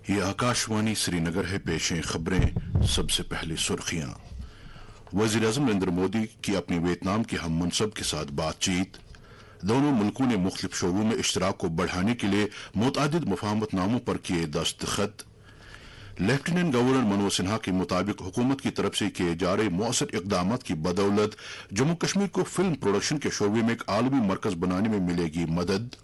ये आकाशवाणी श्रीनगर है। पेशें खबरें। सबसे पहले सुर्खियां। वज़ीर-ए-आज़म नरेंद्र मोदी की अपनी वियतनाम के हम मनसब के साथ बातचीत। दोनों मुल्कों ने मुख्तलिफ शोबों में इश्तराक को बढ़ाने के लिए मुतअद्दिद मुफाहमतनामों पर किए दस्तखत। लेफ्टिनेंट गवर्नर मनोज सिन्हा के मुताबिक हुकूमत की तरफ से किए जा रहे मौसर इकदाम की बदौलत जम्मू कश्मीर को फिल्म प्रोडक्शन के शोबे में एक आलमी मरकज बनाने में मिलेगी मदद।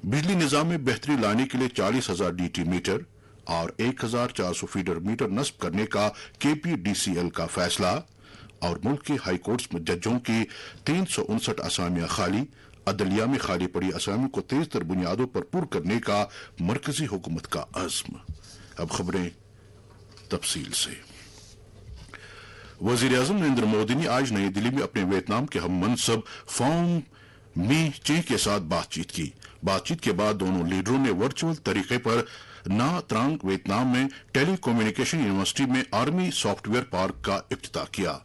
बिजली निजाम में बेहतरी लाने के लिए 40,000 DT मीटर और 1,400 फीडर मीटर नस्ब करने का KPDCL का फैसला। और मुल्क के हाई कोर्ट्स में जजों की 359 असामियां खाली। अदलिया में खाली पड़ी असामियों को तेज तर बुनियादों पर पुर करने का मरकजी हुकूमत का अज़्म। अब खबरें तफसील से। वज़ीर-ए-आज़म नरेंद्र मोदी ने आज नई दिल्ली में अपने वियतनाम के हम मनसब फॉम मी चे के साथ बातचीत की। बातचीत के बाद दोनों लीडरों ने वर्चुअल तरीके पर ना त्रांग वियतनाम में टेली कम्युनिकेशन यूनिवर्सिटी में आर्मी सॉफ्टवेयर पार्क का इफ्तिताह किया।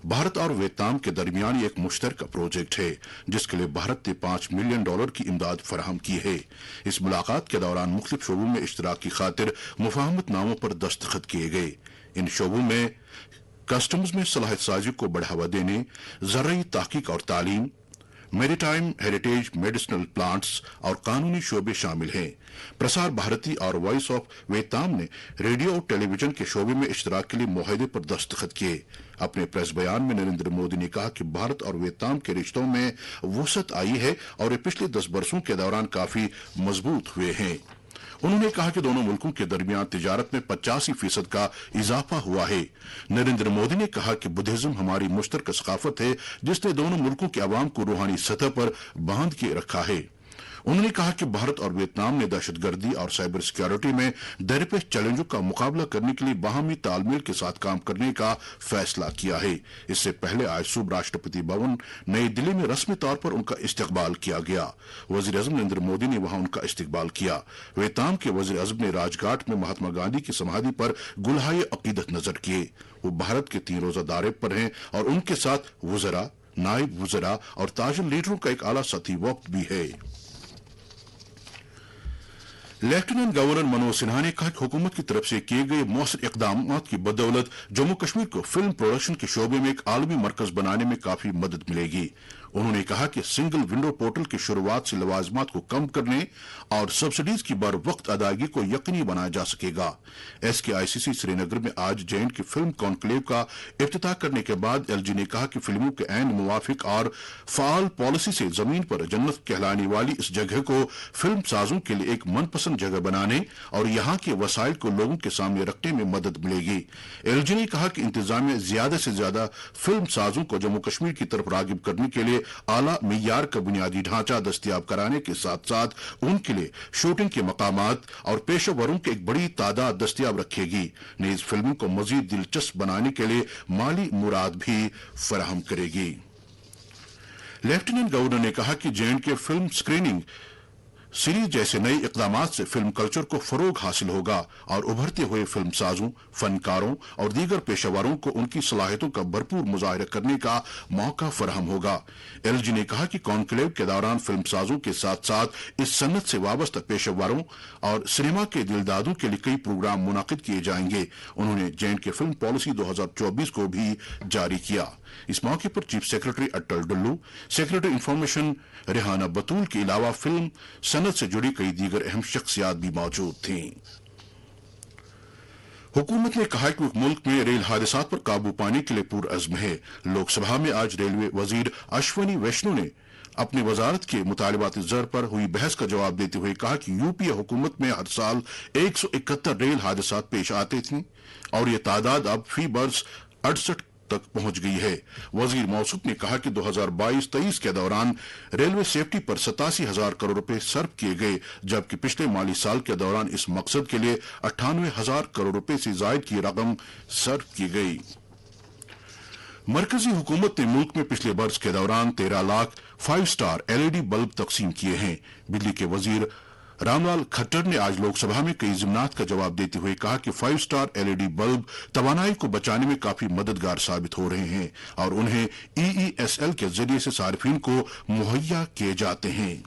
भारत और वियतनाम के दरमियान एक मुश्तरका प्रोजेक्ट है जिसके लिए भारत ने $5 मिलियन की इमदाद फराहम की है। इस मुलाकात के दौरान मुख्तलिफ शोबों में इश्तराक की खातिर मुफाहमतनामों पर दस्तखत किए गए। इन शोबों में कस्टम्स में सलाहियत साजी को बढ़ावा देने, ज़राई तहकीक और तालीम, मैरीटाइम हेरिटेज, मेडिसिनल प्लांट्स और कानूनी शोबे शामिल हैं। प्रसार भारती और वॉइस ऑफ वियतनाम ने रेडियो और टेलीविजन के शोबे में इश्तराक के लिए मुआहदे पर दस्तखत किए। अपने प्रेस बयान में नरेंद्र मोदी ने कहा कि भारत और वियतनाम के रिश्तों में वुसअत आई है और ये पिछले 10 बरसों के दौरान काफी मजबूत हुए हैं। उन्होंने कहा कि दोनों मुल्कों के दरमियान तिजारत में 85% का इजाफा हुआ है। नरेंद्र मोदी ने कहा कि बुद्धिज्म हमारी मुश्तरका सकाफत है जिसने दोनों मुल्कों के अवाम को रूहानी सतह पर बांध के रखा है। उन्होंने कहा कि भारत और वियतनाम ने दहशतगर्दी और साइबर सिक्योरिटी में दरपेश चैलेंजों का मुकाबला करने के लिए बाहमी तालमेल के साथ काम करने का फैसला किया है। इससे पहले आज सुबह राष्ट्रपति भवन नई दिल्ली में रस्मी तौर पर उनका इस्तकबाल किया गया। वज़ीर-ए-आज़म नरेंद्र मोदी ने वहां उनका इस्तकबाल किया। वियतनाम के वज़ीर-ए-आज़म ने राजघाट में महात्मा गांधी की समाधि पर गुलहाए अकीदत नजर किए। वो भारत के 3 रोजा दौरे पर हैं और उनके साथ वुज़रा, नायब वुज़रा और ताजुल लीडरों का एक आला सतही वक्त भी है। लेफ्टिनेंट गवर्नर मनोज सिन्हा ने कहा कि हुकूमत की तरफ से किए गए मौसर इकदाम की बदौलत जम्मू कश्मीर को फिल्म प्रोडक्शन के शोबे में एक आलमी मरकज बनाने में काफी मदद मिलेगी। उन्होंने कहा कि सिंगल विंडो पोर्टल की शुरुआत से लवाजमात को कम करने और सब्सिडीज की बर वक्त अदायगी को यकीनी बनाया जा सकेगा। SKICC श्रीनगर में आज JNK की फिल्म कॉन्क्लेव का इफ्तिताह करने के बाद LG ने कहा कि फिल्मों के ऐन मुवाफिक और फाल पॉलिसी से जमीन पर जन्नत कहलाने वाली इस जगह को फिल्म साजों के लिए एक मनपसंद जगह बनाने और यहाँ के वसाइल को लोगों के सामने रखने में मदद मिलेगी। LG ने कहा कि इंतजामिया ज्यादा से ज्यादा फिल्म साजों को जम्मू कश्मीर की तरफ रागिब करने के लिए आला मियार का बुनियादी ढांचा दस्तयाब कराने के साथ साथ उनके लिए शूटिंग के मकामात और पेशेवरों की एक बड़ी तादाद दस्तयाब रखेगी। नीज फिल्मों को मजीद दिलचस्प बनाने के लिए माली मुराद भी फराहम करेगी। लेफ्टिनेंट गवर्नर ने कहा कि JNK फिल्म स्क्रीनिंग सीरीज जैसे नए इकदामात से फिल्म कल्चर को फरोग हासिल होगा और उभरते हुए फिल्म साजों, फनकारों और दीगर पेशेवरों को उनकी सलाहियतों का भरपूर मुजाहिरा करने का मौका फराहम होगा। LG ने कहा कि कॉन्क्लेव के दौरान फिल्म साजों के साथ साथ इस सन्नत से वाबस्ता पेशेवरों और सिनेमा के दिलदादों के लिए कई प्रोग्राम मुनाकिद किए जाएंगे। उन्होंने JNK फिल्म पॉलिसी 2024 को भी जारी किया। इस मौके पर चीफ सेक्रेटरी अटल डुल्लू, सेक्रेटरी इंफॉर्मेशन रेहाना बतूल के अलावा फिल्म सनत से जुड़ी कई दीगर अहम शख्सियात भी मौजूद थीं। हुकूमत ने कहा कि मुल्क में रेल हादसात पर काबू पाने के लिए पुरअज़्म है। लोकसभा में आज रेलवे वजीर अश्वनी वैष्णो ने अपनी वजारत के मुतालिबात ज़र पर हुई बहस का जवाब देते हुए कहा कि यूपीए हुकूमत में हर साल 171 रेल हादसात पेश आते थे और यह तादाद अब फी बरस 68 तक पहुंच गई है। वजीर मौसूफ ने कहा कि 2022-23 के दौरान रेलवे सेफ्टी पर 87,000 करोड़ रुपए सर्व किए गए, जबकि पिछले माली साल के दौरान इस मकसद के लिए 98,000 करोड़ रुपए से जायद की रकम सर्व की गई। मरकजी हुकूमत ने मुल्क में पिछले बरस के दौरान 13 लाख 5 स्टार LED बल्ब तकसीम किए हैं। बिजली के वजीर रामलाल खट्टर ने आज लोकसभा में कई ज़िम्नात का जवाब देते हुए कहा कि 5 स्टार LED बल्ब तवानाई को बचाने में काफी मददगार साबित हो रहे हैं और उन्हें EESL के जरिए से सार्फिन को मुहैया किए जाते हैं।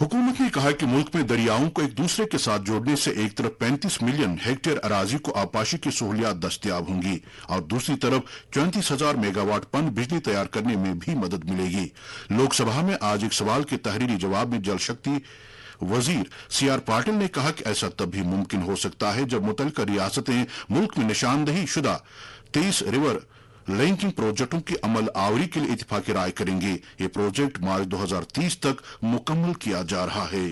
हुकूमत ने कहा कि मुल्क में दरियाओं को एक दूसरे के साथ जोड़ने से एक तरफ 35 मिलियन हेक्टेयर अराजी को आबपाशी की सहूलियात दस्तयाब होंगी और दूसरी तरफ 34,000 मेगावाट पन बिजली तैयार करने में भी मदद मिलेगी। लोकसभा में आज एक सवाल के तहरीरी जवाब में जल शक्ति वजीर सीआर पाटिल ने कहा कि ऐसा तभी मुमकिन हो सकता है जब मुतल्लिका रियासतें मुल्क में निशानदही शुदा 23 रिवर लिंकिंग प्रोजेक्टों की अमल आवरी के लिए इत्तेफाकी राय करेंगे। ये प्रोजेक्ट मार्च 2030 तक मुकम्मल किया जा रहा है।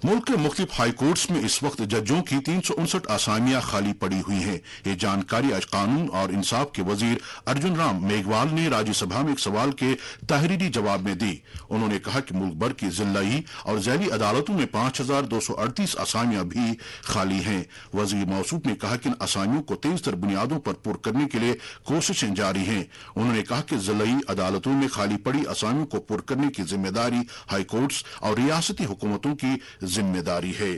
मुल्क के मुख्तलिफ हाई कोर्ट्स में इस वक्त जजों की 359 आसामियां खाली पड़ी हुई हैं। ये जानकारी आज कानून और इंसाफ के वजीर अर्जुन राम मेघवाल ने राज्यसभा में एक सवाल के तहरीरी जवाब में दी। उन्होंने कहा कि मुल्क भर की जिलाई और झैली अदालतों में 5,238 आसामियां भी खाली हैं। वजीर मौसूफ ने कहा कि इन आसामियों को तेज तर बुनियादों पर पुर करने के लिए कोशिशें जारी हैं। उन्होंने कहा कि जिलाई अदालतों में खाली पड़ी आसामियों को पुर करने की जिम्मेदारी हाई कोर्ट्स और रियासती हुकूमतों की जिम्मेदारी है।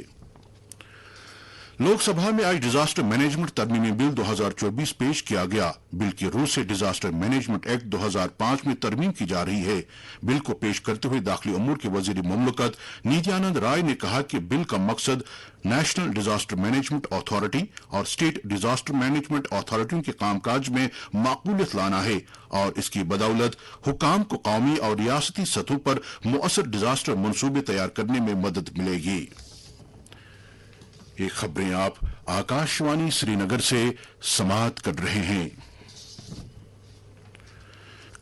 लोकसभा में आज डिजास्टर मैनेजमेंट तरमीमी बिल 2024 पेश किया गया। बिल की रूह से डिजास्टर मैनेजमेंट एक्ट 2005 में तरमीम की जा रही है। बिल को पेश करते हुए दाखिली उमूर के वजीर मुमलकत नित्यानंद राय ने कहा कि बिल का मकसद नेशनल डिजास्टर मैनेजमेंट अथॉरिटी और स्टेट डिजास्टर मैनेजमेंट अथॉरिटियों के कामकाज में माकूलियत लाना है और इसकी बदौलत हुकाम को कौमी और रियासती सतहों पर मुअस्सर डिजास्टर मंसूबे तैयार करने में मदद मिलेगी। ये खबरें आप आकाशवाणी श्रीनगर से समाअत कर रहे हैं।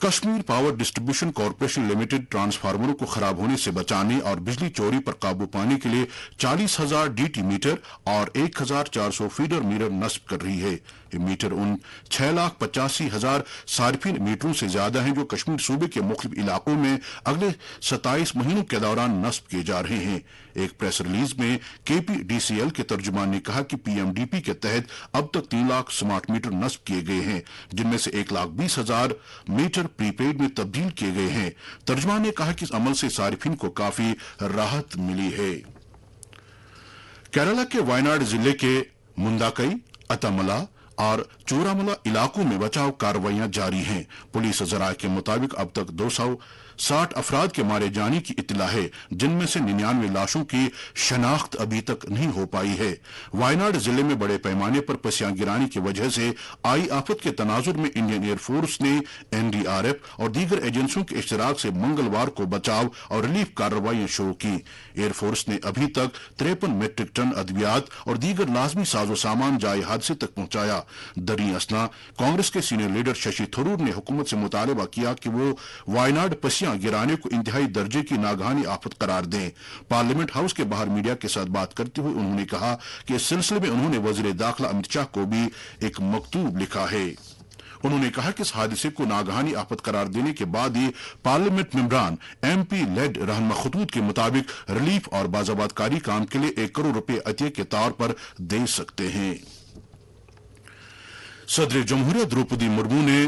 Kashmir power distribution corporation limited ट्रांसफार्मरों को खराब होने से बचाने और बिजली चोरी पर काबू पाने के लिए 40,000 डीटी मीटर और 1,400 फीडर मीटर नस्ब कर रही है। ये मीटर उन 6,85,000 सार्फिन मीटरों से ज्यादा हैं जो कश्मीर सूबे के मुख्तलिफ इलाकों में अगले 27 महीनों के दौरान नस्ब किए जा रहे हैं। एक प्रेस रिलीज में केपीडीसीएल के तर्जुमान ने कहा कि पीएमडीपी के तहत अब तक 3 लाख स्मार्ट मीटर नस्ब किए गए हैं, जिनमें से 1,20,000 मीटर प्रीपेड में तब्दील किए गए हैं। तर्जुमान ने कहा कि इस अमल से सार्फिन को काफी राहत मिली है। केरला के वायनाड जिले के मुंदाकई, अतामला और चोरामला इलाकों में बचाव कार्रवाइयां जारी हैं। पुलिस जराये के मुताबिक अब तक 260 अफराद के मारे जाने की इत्तला है, जिनमें से 99 लाशों की शनाख्त अभी तक नहीं हो पाई है। वायनाड जिले में बड़े पैमाने पर पसियां गिराने की वजह से आई आफत के तनाजुर में इंडियन एयरफोर्स ने एनडीआरएफ और दीगर एजेंसियों के इश्तराक से मंगलवार को बचाव और रिलीफ कार्रवाइयां शुरू की। एयरफोर्स ने अभी तक 53 मीट्रिक टन अद्वियात और दीगर लाजमी साजो सामान जाए हादसे तक पहुंचाया। दरी असना कांग्रेस के सीनियर लीडर शशि थरूर ने हुकूमत से मुतालबा किया कि वो वायनाड पसियां गिराने को इंतहाई दर्जे की नागहानी आफत करार दें। पार्लियामेंट हाउस के बाहर मीडिया के साथ बात करते हुए उन्होंने कहा कि इस सिलसिले में उन्होंने वजीर दाखिला अमित शाह को भी एक मकतूब लिखा है। उन्होंने कहा कि इस हादसे को नागहानी आफत करार देने के बाद ही पार्लियामेंट मेंबरान एमपी लेड रहनमा खतूत के मुताबिक रिलीफ और बाजाबादकारी काम के लिए 1 करोड़ रुपए अतिया के तौर पर दे सकते हैं। सदर जमहूरिया द्रौपदी मुर्मू ने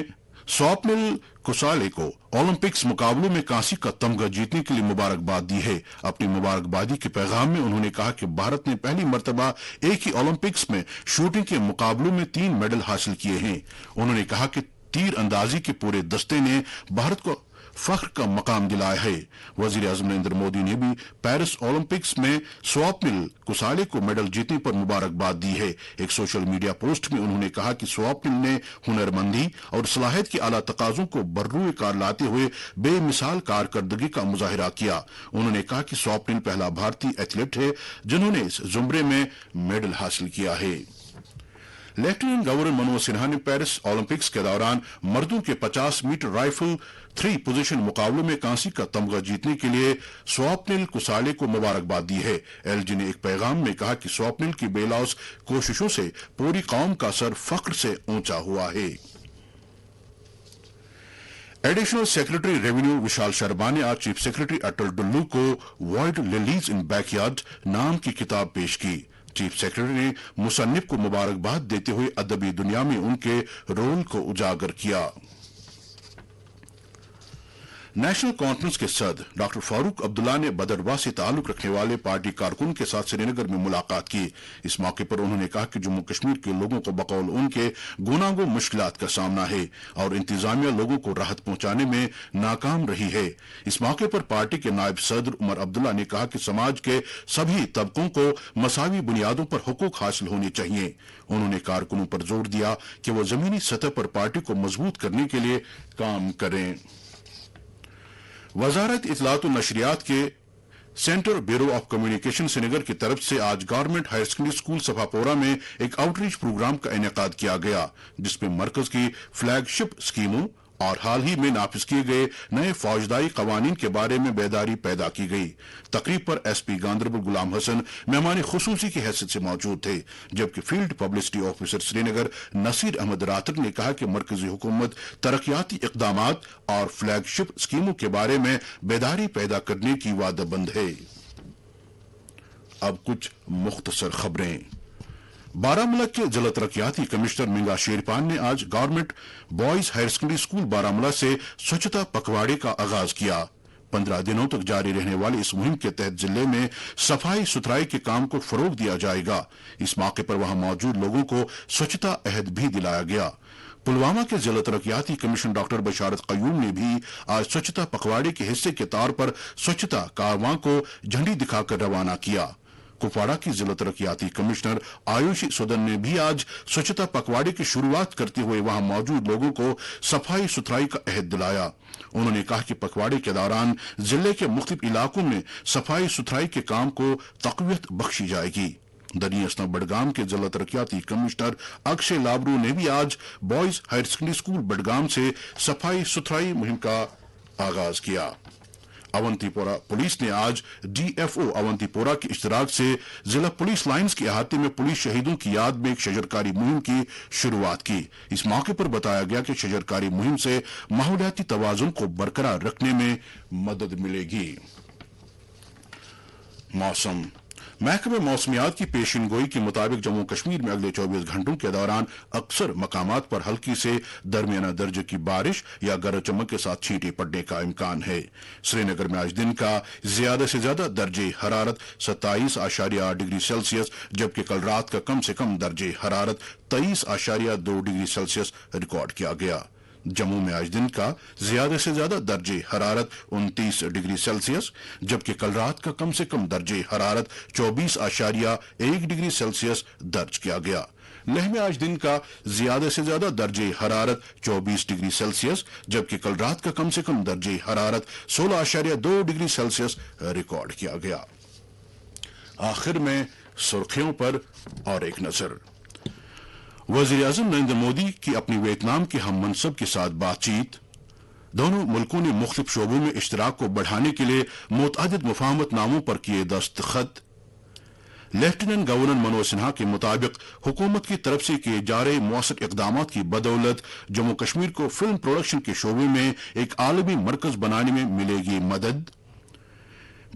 स्वप्निल कुसाले को ओलंपिक्स मुकाबलों में कांसी का तमगा जीतने के लिए मुबारकबाद दी है। अपनी मुबारकबादी के पैगाम में उन्होंने कहा कि भारत ने पहली मर्तबा एक ही ओलंपिक्स में शूटिंग के मुकाबलों में 3 मेडल हासिल किए हैं। उन्होंने कहा कि तीर अंदाजी के पूरे दस्ते ने भारत को फख्र का मकाम दिलाया है। वजीर आजम नरेंद्र मोदी ने भी पेरिस ओलंपिक्स में स्वप्निल कुसाले को मेडल जीतने पर मुबारकबाद दी है। एक सोशल मीडिया पोस्ट में उन्होंने कहा कि स्वप्निल ने हुनरमंदी और सलाहियत के आला तकाजों को बर्रुए कार लाते हुए बेमिसाल कारकर्दगी का मुजाहिरा किया। उन्होंने कहा कि स्वप्निल पहला भारतीय एथलीट है जिन्होंने इस जुमरे में मेडल हासिल किया है। लेफ्टिनेंट गवर्नर मनोज सिन्हा ने पेरिस ओलंपिक्स के दौरान मर्दों के 50 मीटर राइफल 3 पोजीशन मुकाबलों में कांसी का तमगा जीतने के लिए स्वप्निल कुसाले को मुबारकबाद दी है। एलजी ने एक पैगाम में कहा कि स्वप्निल की बेलौस कोशिशों से पूरी कौम का सर फख्र से ऊंचा हुआ है। Additional secretary revenue Vishal Sharma ने आज चीफ सेक्रेटरी अटल डुल्लू को वर्ल्ड लिलीज इन बैकयार्ड नाम की किताब पेश की। चीफ सेक्रेटरी ने मुसन्निफ को मुबारकबाद देते हुए अदबी दुनिया में उनके रोल को उजागर किया। नेशनल कॉन्फ्रेंस के सदर डॉक्टर फारूक अब्दुल्ला ने बदरवा से ताल्लुक रखने वाले पार्टी कारकुन के साथ श्रीनगर में मुलाकात की। इस मौके पर उन्होंने कहा कि जम्मू कश्मीर के लोगों को बकौल उनके गुनागो मुश्किलात का सामना है और इंतजामिया लोगों को राहत पहुंचाने में नाकाम रही है। इस मौके पर पार्टी के नायब सदर उमर अब्दुल्ला ने कहा कि समाज के सभी तबकों को मसावी बुनियादों पर हुकूक हासिल होने चाहिए। उन्होंने कारकुनों पर जोर दिया कि वो जमीनी सतह पर पार्टी को मजबूत करने के लिए काम करें। वजारत इत्तलात और नशरियात के Central Bureau of Communication Srinagar की तरफ से आज government higher secondary school Safapora में एक आउटरीच प्रोग्राम का इनेकाद किया गया, जिसमें मरकज की फ्लैगशिप स्कीमों और हाल ही में नाफिज किए गए नए फौजदारी कवानीन के बारे में बेदारी पैदा की गई। तकरीब पर एसपी गांधरबल गुलाम हसन मेहमान खुसूसी की हैसियत से मौजूद थे, जबकि field publicity officer Srinagar Naseer Ahmad Rather ने कहा कि मरकजी हुकूमत तरक्याती इकदामात और फ्लैगशिप स्कीमों के बारे में बेदारी पैदा करने की वादाबंद है। अब कुछ मुख्तसर खबरें। बारामूला के जिला तरक्याती कमिश्नर मिंगा शेरपान ने आज government boys higher secondary school Baramulla से स्वच्छता पखवाड़े का आगाज किया। 15 दिनों तक जारी रहने वाली इस मुहिम के तहत जिले में सफाई सुथराई के काम को फरोग दिया जाएगा। इस मौके पर वहां मौजूद लोगों को स्वच्छता अहद भी दिलाया गया। पुलवामा के जिला तरक्याती कमिश्नर डॉक्टर बशारत कयूम ने भी आज स्वच्छता पखवाड़े के हिस्से के तौर पर स्वच्छता कारवां को झंडी दिखाकर रवाना किया। कुपवाड़ा की जिला तरक्याती कमिश्नर आयुषी सुदन ने भी आज स्वच्छता पखवाड़े की शुरुआत करते हुए वहां मौजूद लोगों को सफाई सुथराई का अहद दिलाया। उन्होंने कहा कि पखवाड़े के दौरान जिले के मुख्तलिफ इलाकों में सफाई सुथराई के काम को तकवीत बख्शी जाएगी। दरिया असना बडगाम के जिला तरक्याती कमिश्नर अक्षय लाबरू ने भी आज boys higher secondary school Budgam से सफाई सुथराई मुहिम का आगाज किया। अवंतीपोरा पुलिस ने आज डीएफओ अवंतीपोरा के इश्तराक से जिला पुलिस लाइन्स के अहाते में पुलिस शहीदों की याद में एक शजरकारी मुहिम की शुरुआत की। इस मौके पर बताया गया कि शजरकारी मुहिम से माहौलियाती तवाजुन को बरकरार रखने में मदद मिलेगी। मौसम। महकमे मौसमियात की पेशिनगोई के मुताबिक जम्मू कश्मीर में अगले 24 घंटों के दौरान अक्सर मकामात पर हल्की से दरमियाना दर्जे की बारिश या गरज चमक के साथ छींटे पड़ने का इम्कान है। श्रीनगर में आज दिन का ज्यादा से ज्यादा दर्जे हरारत 27.8 डिग्री सेल्सियस, जबकि कल रात का कम से कम दर्जे हरारत 23.2 डिग्री सेल्सियस रिकॉर्ड किया गया। जम्मू में आज दिन का ज्यादा से ज्यादा दर्जे हरारत 29 डिग्री सेल्सियस, जबकि कल रात का कम से कम दर्जे हरारत 24.1 डिग्री सेल्सियस दर्ज किया गया। लेह में आज दिन का ज्यादा से ज्यादा दर्जे हरारत 24 डिग्री सेल्सियस, जबकि कल रात का कम से कम दर्जे हरारत 16.2 डिग्री सेल्सियस रिकॉर्ड किया गया। आखिर में सुर्खियों पर और एक नजर। वज़ीर-ए-आज़म नरेंद्र मोदी की अपनी वियतनाम के हम मनसब के साथ बातचीत। दोनों मुल्कों ने मुख्तलिफ शोबों में इश्तराक को बढ़ाने के लिए मुतअद्दिद मुफाहमतनामों पर किए दस्तखत। लेफ्टिनेंट गवर्नर मनोज सिन्हा के मुताबिक हुकूमत की तरफ से किए जा रहे मौसर इकदामात की बदौलत जम्मू कश्मीर को फिल्म प्रोडक्शन के शोबे में एक आलमी मरकज बनाने में मिलेगी मदद।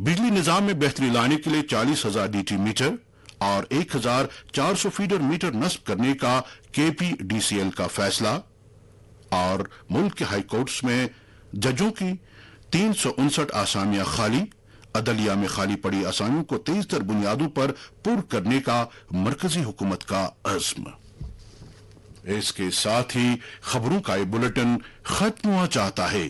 बिजली निजाम में बेहतरी लाने के लिए 40,000 डीटी मीटर और 1,400 फीडर मीटर नस्ब करने का केपीडीसीएल का फैसला। और मुल्क के हाई कोर्ट्स में जजों की 359 आसामियां खाली। अदलिया में खाली पड़ी आसामियों को तेज तर बुनियादों पर पुर करने का मरकजी हुकूमत का अज़्म। इसके साथ ही खबरों का ये बुलेटिन खत्म हुआ चाहता है।